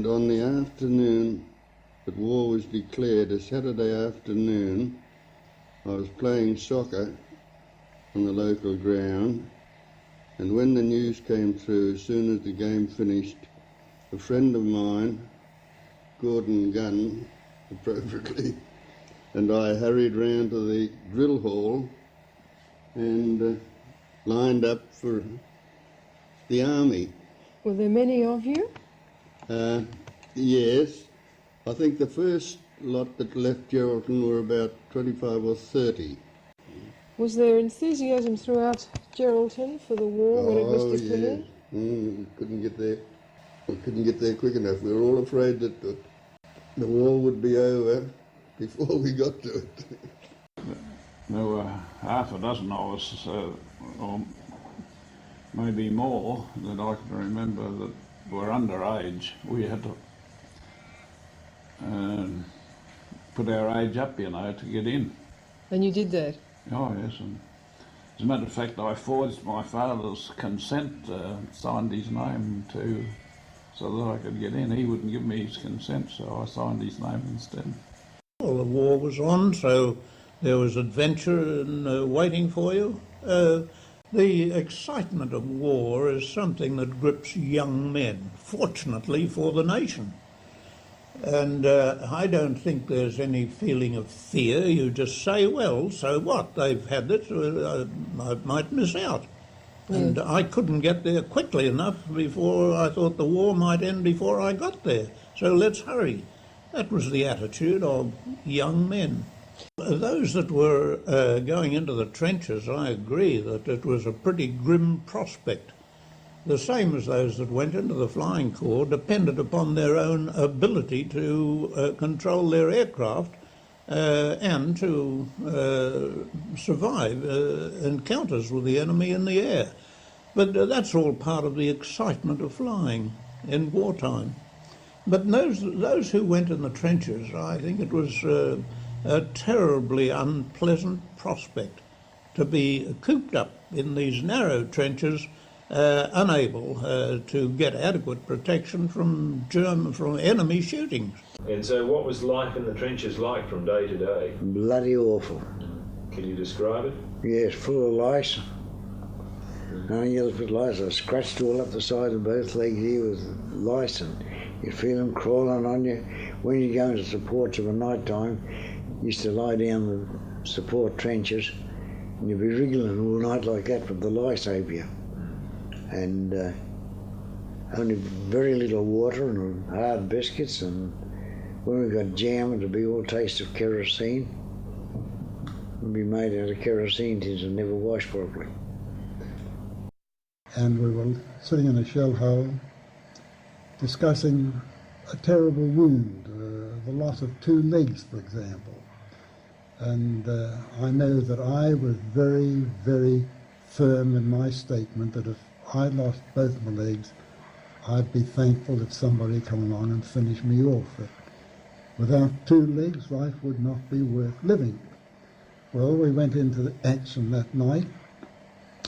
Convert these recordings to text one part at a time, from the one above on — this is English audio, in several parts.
And on the afternoon that war was declared, a Saturday afternoon, I was playing soccer on the local ground, and when the news came through, as soon as the game finished, a friend of mine, Gordon Gunn, appropriately, and I hurried round to the drill hall and lined up for the army. Were there many of you? Yes. I think the first lot that left Geraldton were about 25 or 30. Was there enthusiasm throughout Geraldton for the war when it was declared? We couldn't get there. We couldn't get there quick enough. We were all afraid that the war would be over before we got to it. There were half a dozen of us, or maybe more, that I can remember that were underage. We had to put our age up, you know, to get in. And you did that? Oh yes, and as a matter of fact, I forged my father's consent, signed his name to, so that I could get in. He wouldn't give me his consent, so I signed his name instead. Well, the war was on, so there was adventure and waiting for you. The excitement of war is something that grips young men, fortunately for the nation. And I don't think there's any feeling of fear. You just say, well, so what? They've had this, I might miss out. And I couldn't get there quickly enough before I thought the war might end before I got there. So let's hurry. That was the attitude of young men. Those that were going into the trenches, I agree that it was a pretty grim prospect. The same as those that went into the flying corps depended upon their own ability to control their aircraft and to survive encounters with the enemy in the air. But that's all part of the excitement of flying in wartime. But those who went in the trenches, I think it was a terribly unpleasant prospect to be cooped up in these narrow trenches, unable to get adequate protection from enemy shootings. And so what was life in the trenches like from day to day? Bloody awful. Can you describe it? Yes, full of lice. Only else with lice. I scratched all up the side of both legs here with lice, and you feel them crawling on you. When you go into supports of a night time, you used to lie down the support trenches, and you'd be wriggling all night like that with the lice over you. And only very little water and hard biscuits, and when we got jam, it'd be all taste of kerosene. It'd be made out of kerosene tins and never washed properly. And we were sitting in a shell hole discussing a terrible wound, the loss of 2 legs, for example. And I know that I was very, very firm in my statement that if I lost both my legs, I'd be thankful if somebody come along and finished me off. That without 2 legs, life would not be worth living. Well, we went into the action that night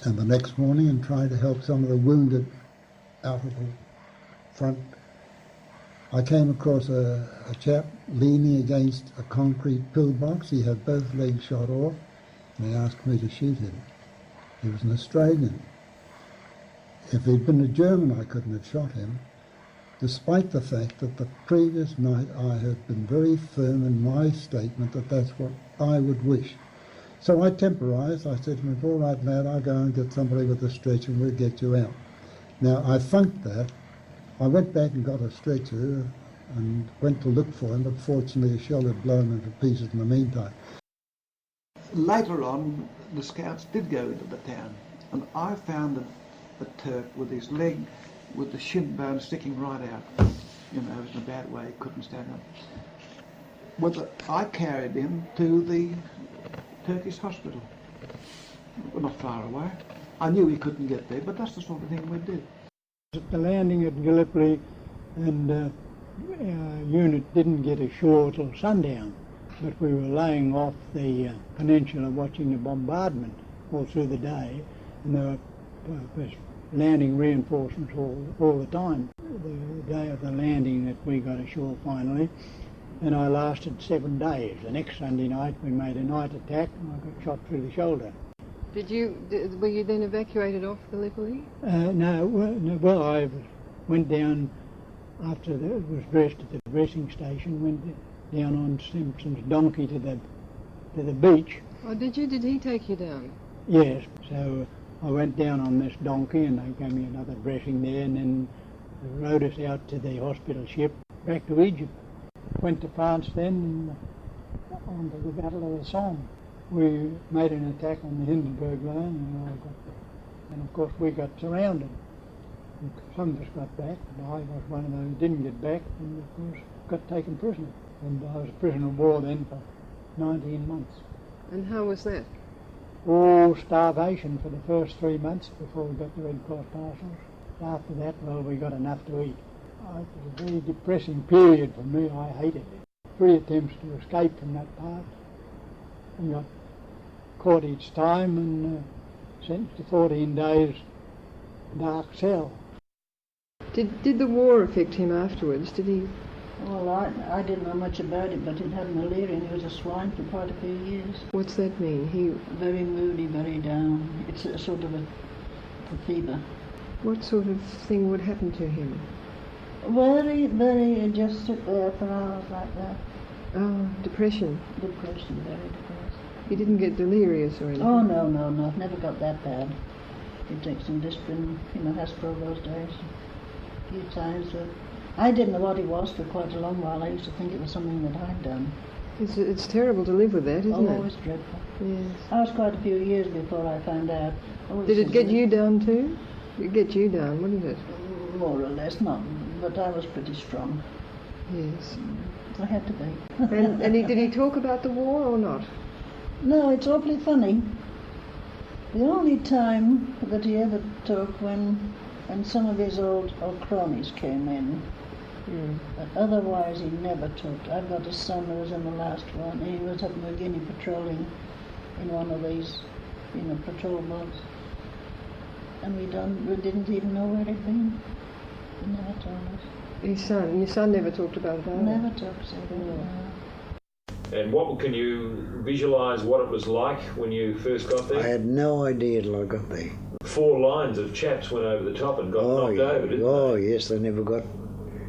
and the next morning and tried to help some of the wounded out of the front. I came across a chap leaning against a concrete pillbox. He had both legs shot off, and he asked me to shoot him. He was an Australian. If he'd been a German, I couldn't have shot him, despite the fact that the previous night I had been very firm in my statement that that's what I would wish. So I temporised. I said to him, all right, lad, I'll go and get somebody with a stretcher and we'll get you out. Now, I funked that. I went back and got a stretcher and went to look for him, but fortunately a shell had blown him to pieces in the meantime. Later on, the scouts did go into the town, and I found a Turk with his leg, with the shin bone sticking right out. You know, it was in a bad way, he couldn't stand up. I carried him to the Turkish hospital. Well, not far away. I knew he couldn't get there, but that's the sort of thing we did. At the landing at Gallipoli, and our unit didn't get ashore till sundown, but we were laying off the peninsula watching the bombardment all through the day, and there were landing reinforcements all the time. The day of the landing that we got ashore finally, and I lasted 7 days. The next Sunday night we made a night attack and I got shot through the shoulder. Were you then evacuated off Gallipoli? Well, I went down after it was dressed at the dressing station, went down on Simpson's donkey to the beach. Oh, did you? Did he take you down? Yes, so I went down on this donkey and they gave me another dressing there, and then they rode us out to the hospital ship back to Egypt. Went to France then on to the Battle of the Somme. We made an attack on the Hindenburg line and of course we got surrounded. And some of us got back, and I was one of those who didn't get back and of course got taken prisoner. And I was a prisoner of war then for 19 months. And how was that? Oh, starvation for the first 3 months before we got the Red Cross parcels. After that, well, we got enough to eat. It was a very depressing period for me. I hated it. 3 attempts to escape from that part, and got caught each time and sentenced to 14 days dark cell. Did the war affect him afterwards? Did he? Well, I didn't know much about it, but he'd had malaria and he was a swine for quite a few years. What's that mean? He very moody, very down. It's a sort of a fever. What sort of thing would happen to him? Very, just sit there for hours like that. Oh, depression. Depression, very depressed. He didn't get delirious or anything? Oh, no, never got that bad. He'd take some Disprin, Hasbro those days. A few times. I didn't know what he was for quite a long while. I used to think it was something that I'd done. It's terrible to live with that, isn't it? Oh, it's dreadful. Yes. I was quite a few years before I found out. Did it get you down too? It get you down, wouldn't it? More or less, not. But I was pretty strong. Yes. I had to be. And did he talk about the war or not? No, it's awfully funny. The only time that he ever talked when some of his old cronies came in. But otherwise he never talked. I've got a son who was in the last one. He was up in New Guinea patrolling in one of these, patrol boats. And we didn't even know where he'd been. He never told us. Your son never talked about it either? Never talked about it. And what can you visualise what it was like when you first got there? I had no idea till I got there. 4 lines of chaps went over the top and got knocked over, didn't they? Oh, yes, they never got.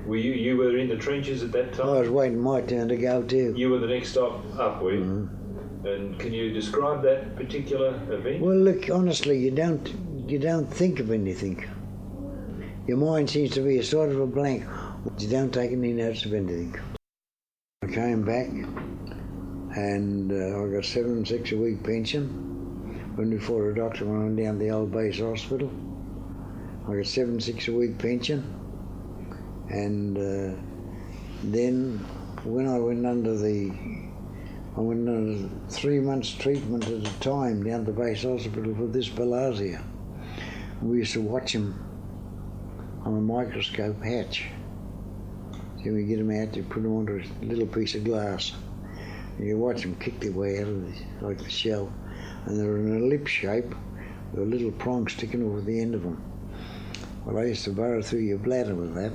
Were you were in the trenches at that time? I was waiting my turn to go too. You were the next stop up, were you? And can you describe that particular event? Well, look, honestly, you don't think of anything. Your mind seems to be a sort of a blank. You don't take any notice of anything. I came back and I got 7.6 a week pension. Went before a doctor when I went down to the old base hospital. I got 7.6 a week pension. And then when I went under 3 months treatment at a time down the base hospital for this bilharzia. We used to watch him on a microscope hatch. So we get him out, you put him under a little piece of glass, and you watch them kick their way out of like the shell. And they're in an ellipse shape with a little prong sticking over the end of them. Well, I used to burrow through your bladder with that,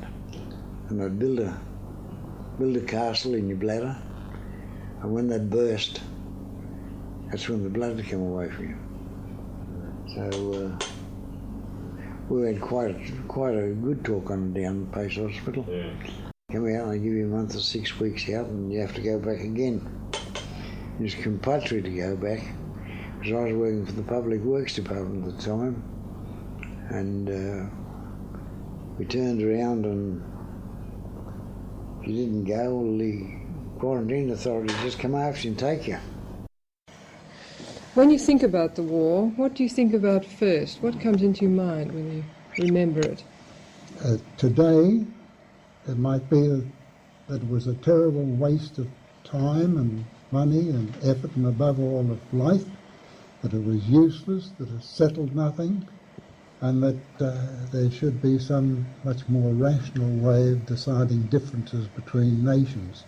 and I'd build a castle in your bladder, and when that burst, that's when the blood would come away from you. So we had quite a good talk on down at Base Hospital. Yeah. Come out and they give you a month or 6 weeks out, and you have to go back again. It's compulsory to go back, because I was working for the Public Works Department at the time, and we turned around, and if you didn't go, well, the quarantine authorities just come after you and take you. When you think about the war, what do you think about first? What comes into your mind when you remember it? Today, it might be that it was a terrible waste of time and money and effort, and above all of life, that it was useless, that it settled nothing, and that there should be some much more rational way of deciding differences between nations.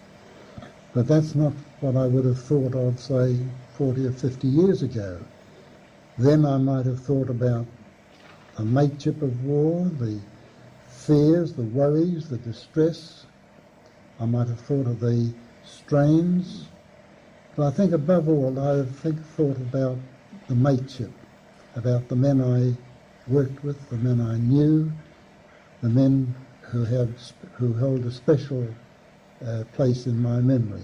But that's not what I would have thought of, say, 40 or 50 years ago. Then I might have thought about mateship of war, the fears, the worries, the distress. I might have thought of the strains, but I think above all thought about the mateship, about the men I worked with, the men I knew, the men who held a special place in my memory.